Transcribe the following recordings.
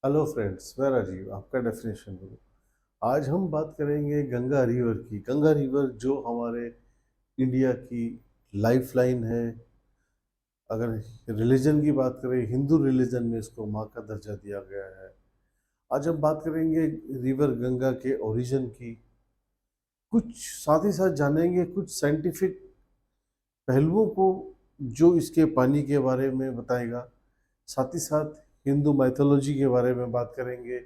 Hello friends, where are you? आपका definition दो। आज हम बात करेंगे गंगा रिवर की। गंगा रिवर जो हमारे इंडिया की लाइफलाइन है। अगर रिलीजन की बात करें, हिंदू रिलीजन में इसको माँ का दर्जा दिया गया है। आज हम बात करेंगे रिवर गंगा के ओरिजिन की। कुछ साथ ही साथ जानेंगे कुछ साइंटिफिक पहलुओं को जो इसके पानी के बारे में बताएगा। साथ ही साथ हिंदू माइथोलॉजी के बारे में बात करेंगे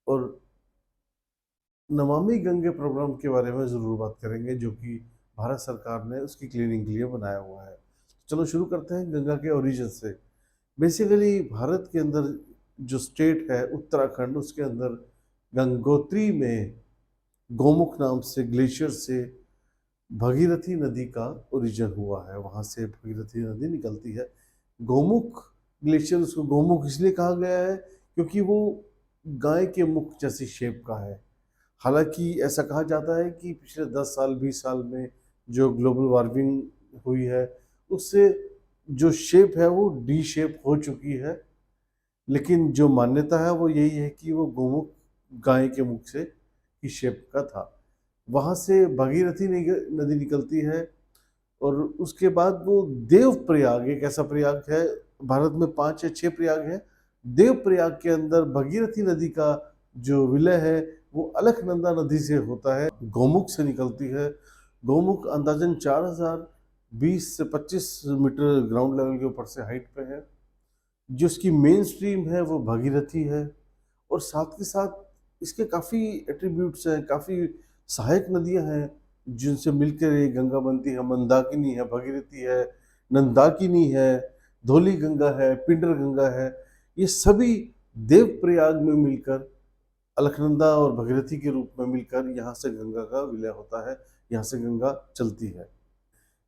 और नमामि गंगे प्रोग्राम के बारे में ज़रूर बात करेंगे, जो कि भारत सरकार ने उसकी क्लीनिंग के लिए बनाया हुआ है। चलो शुरू करते हैं गंगा के ओरिजिन से। बेसिकली भारत के अंदर जो स्टेट है उत्तराखंड, उसके अंदर गंगोत्री में गोमुख नाम से ग्लेशियर से भगीरथी नदी का ओरिजिन हुआ है। वहाँ से भगीरथी नदी निकलती है। गोमुख ग्लेशियर, उसको गोमुख इसलिए कहा गया है क्योंकि वो गाय के मुख जैसी शेप का है। हालांकि ऐसा कहा जाता है कि पिछले 10 साल 20 साल में जो ग्लोबल वार्मिंग हुई है, उससे जो शेप है वो डी शेप हो चुकी है। लेकिन जो मान्यता है वो यही है कि वो गोमुख गाय के मुख से की शेप का था। वहाँ से भागीरथी नदी निकलती है और उसके बाद वो देव प्रयाग, एक ऐसा प्रयाग है, भारत में 5 या 6 प्रयाग है। देव प्रयाग के अंदर भगीरथी नदी का जो विलय है वो अलकनंदा नदी से होता है, गौमुख से निकलती है। गौमुख अंदाजन 4020 से 25 मीटर ग्राउंड लेवल के ऊपर से हाइट पे है। जो इसकी मेन स्ट्रीम है वो भगीरथी है। और साथ के साथ इसके काफ़ी एट्रीब्यूट्स हैं, काफ़ी सहायक नदियां हैं जिनसे मिलकर ये गंगा बनती है। मंदाकिनी है, भगीरथी है, नंदाकिनी है, धौली गंगा है, पिंडर गंगा है। ये सभी देव प्रयाग में मिलकर अलकनंदा और भगीरथी के रूप में मिलकर यहाँ से गंगा का विलय होता है, यहाँ से गंगा चलती है।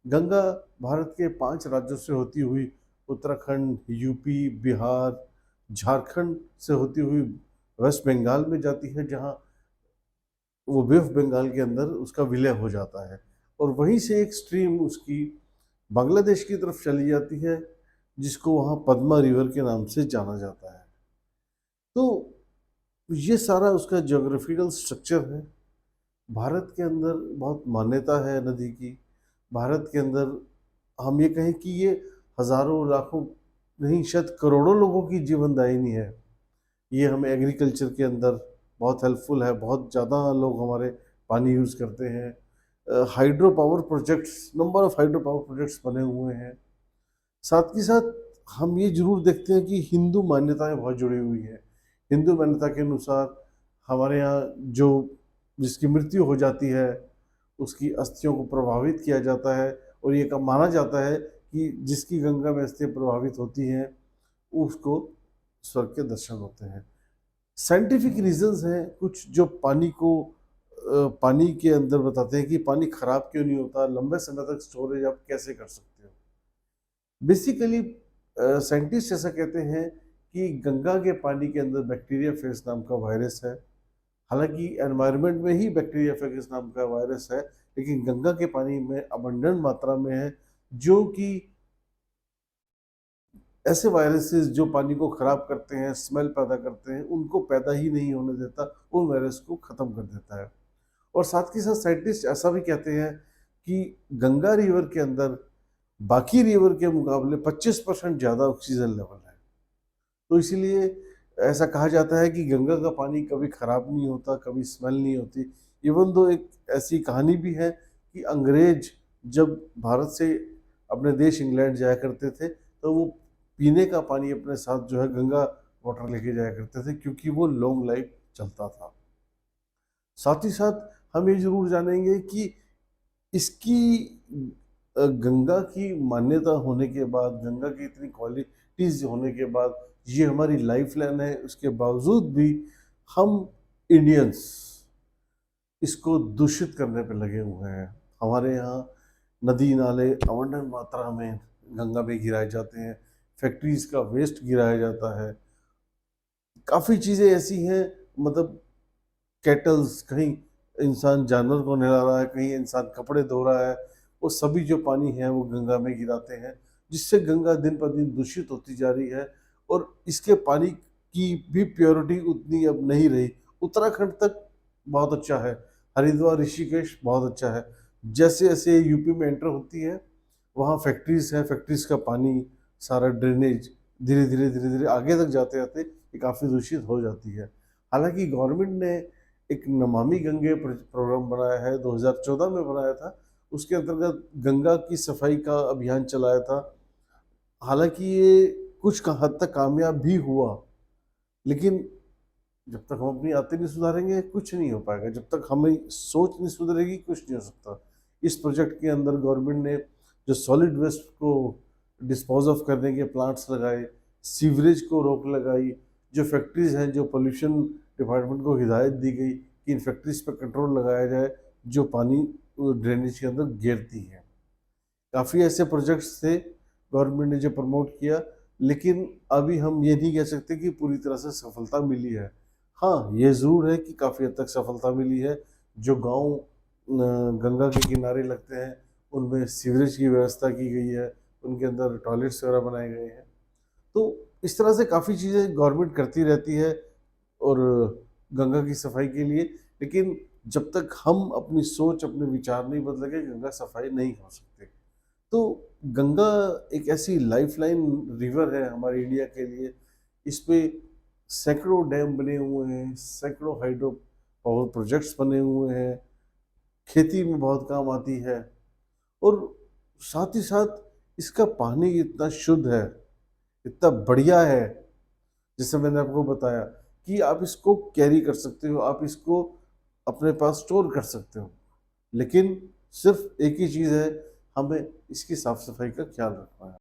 गंगा भारत के 5 राज्यों से होती हुई उत्तराखंड, यूपी, बिहार, झारखंड से होती हुई वेस्ट बंगाल में जाती है, जहाँ वो वेस्ट बंगाल के अंदर उसका विलय हो जाता है। और वहीं से एक स्ट्रीम उसकी बांग्लादेश की तरफ चली जाती है, जिसको वहाँ पद्मा रिवर के नाम से जाना जाता है। तो ये सारा उसका ज्योग्राफिकल स्ट्रक्चर है। भारत के अंदर बहुत मान्यता है नदी की। भारत के अंदर हम ये कहें कि ये हजारों लाखों नहीं, शायद करोड़ों लोगों की जीवनदायिनी है। ये हमें एग्रीकल्चर के अंदर बहुत हेल्पफुल है। बहुत ज़्यादा लोग हमारे पानी यूज़ करते हैं। Hydro power projects, number of hydro power projects बने हुए हैं। साथ ही साथ हम ये जरूर देखते हैं कि हिंदू मान्यताएं बहुत जुड़ी हुई हैं। हिंदू मान्यता के अनुसार हमारे यहाँ जो जिसकी मृत्यु हो जाती है, उसकी अस्थियों को प्रभावित किया जाता है। और ये माना जाता है कि जिसकी गंगा में अस्थियाँ प्रभावित होती हैं उसको स्वर्ग के दर्शन होते हैं। साइंटिफिक रीजंस हैं कुछ जो पानी के अंदर बताते हैं कि पानी खराब क्यों नहीं होता, लंबे समय तक स्टोरेज आप कैसे कर सकते हो। बेसिकली साइंटिस्ट ऐसा कहते हैं कि गंगा के पानी के अंदर बैक्टीरिया फेज नाम का वायरस है। हालांकि एनवायरनमेंट में ही बैक्टीरिया फेज नाम का वायरस है, लेकिन गंगा के पानी में अबंडेंट मात्रा में है, जो कि ऐसे वायरसेस जो पानी को खराब करते हैं, स्मेल पैदा करते हैं, उनको पैदा ही नहीं होने देता, उन वायरस को खत्म कर देता है। और साथ के साथ साइंटिस्ट ऐसा भी कहते हैं कि गंगा रिवर के अंदर बाकी रिवर के मुकाबले 25% ज़्यादा ऑक्सीजन लेवल है। तो इसीलिए ऐसा कहा जाता है कि गंगा का पानी कभी खराब नहीं होता, कभी स्मेल नहीं होती। इवन दो एक ऐसी कहानी भी है कि अंग्रेज जब भारत से अपने देश इंग्लैंड जाया करते थे, तो वो पीने का पानी अपने साथ जो है गंगा वाटर लेके जाया करते थे, क्योंकि वो लॉन्ग लाइफ चलता था। साथ ही साथ हम ये जरूर जानेंगे कि इसकी गंगा की मान्यता होने के बाद, गंगा की इतनी क्वालिटीज होने के बाद, ये हमारी लाइफ लाइन है, उसके बावजूद भी हम इंडियंस इसको दूषित करने पे लगे हुए हैं। हमारे यहाँ नदी नाले अवंडन मात्रा में गंगा में गिराए जाते हैं, फैक्ट्रीज का वेस्ट गिराया जाता है। काफ़ी चीज़ें ऐसी हैं, मतलब केटल्स, कहीं इंसान जानवर को नहला रहा है, कहीं इंसान कपड़े धो रहा है, वो सभी जो पानी है वो गंगा में गिराते हैं, जिससे गंगा दिन पर दिन दूषित होती जा रही है। और इसके पानी की भी प्योरिटी उतनी अब नहीं रही। उत्तराखंड तक बहुत अच्छा है, हरिद्वार ऋषिकेश बहुत अच्छा है। जैसे जैसे यूपी में एंटर होती है, वहाँ फैक्ट्रीज है, फैक्ट्रीज का पानी, सारा ड्रेनेज धीरे धीरे आगे तक जाते जाते ये काफ़ी दूषित हो जाती है। हालांकि गवर्नमेंट ने एक नमामि गंगे प्रोग्राम बनाया है, 2014 में बनाया था। उसके अंतर्गत गंगा की सफाई का अभियान चलाया था। हालांकि ये कुछ हद तक कामयाब भी हुआ, लेकिन जब तक हम अपनी आदतें नहीं सुधारेंगे कुछ नहीं हो पाएगा। जब तक हमें सोच नहीं सुधरेगी कुछ नहीं हो सकता। इस प्रोजेक्ट के अंदर गवर्नमेंट ने जो सॉलिड वेस्ट को डिस्पोज ऑफ करने के प्लांट्स लगाए, सीवरेज को रोक लगाई, जो फैक्ट्रीज हैं, जो पोल्यूशन डिपार्टमेंट को हिदायत दी गई कि इन फैक्ट्रीज पर कंट्रोल लगाया जाए जो पानी ड्रेनेज के अंदर गिरती है। काफ़ी ऐसे प्रोजेक्ट्स थे गवर्नमेंट ने जो प्रमोट किया, लेकिन अभी हम ये नहीं कह सकते कि पूरी तरह से सफलता मिली है। हाँ, ये ज़रूर है कि काफ़ी हद तक सफलता मिली है। जो गांव गंगा के किनारे लगते हैं उनमें सीवरेज की व्यवस्था की गई है, उनके अंदर टॉयलेट्स वगैरह बनाए गए हैं। तो इस तरह से काफ़ी चीज़ें गवर्नमेंट करती रहती है और गंगा की सफाई के लिए। लेकिन जब तक हम अपनी सोच, अपने विचार नहीं बदलेंगे, गंगा सफाई नहीं हो सकती। तो गंगा एक ऐसी लाइफलाइन रिवर है हमारे इंडिया के लिए। इस पे सैकड़ों डैम बने हुए हैं, सैकड़ों हाइड्रो पावर प्रोजेक्ट्स बने हुए हैं, खेती में बहुत काम आती है। और साथ ही साथ इसका पानी इतना शुद्ध है, इतना बढ़िया है, जैसे मैंने आपको बताया कि आप इसको कैरी कर सकते हो, आप इसको अपने पास स्टोर कर सकते हो। लेकिन सिर्फ एक ही चीज़ है, हमें इसकी साफ सफाई का ख्याल रखना है।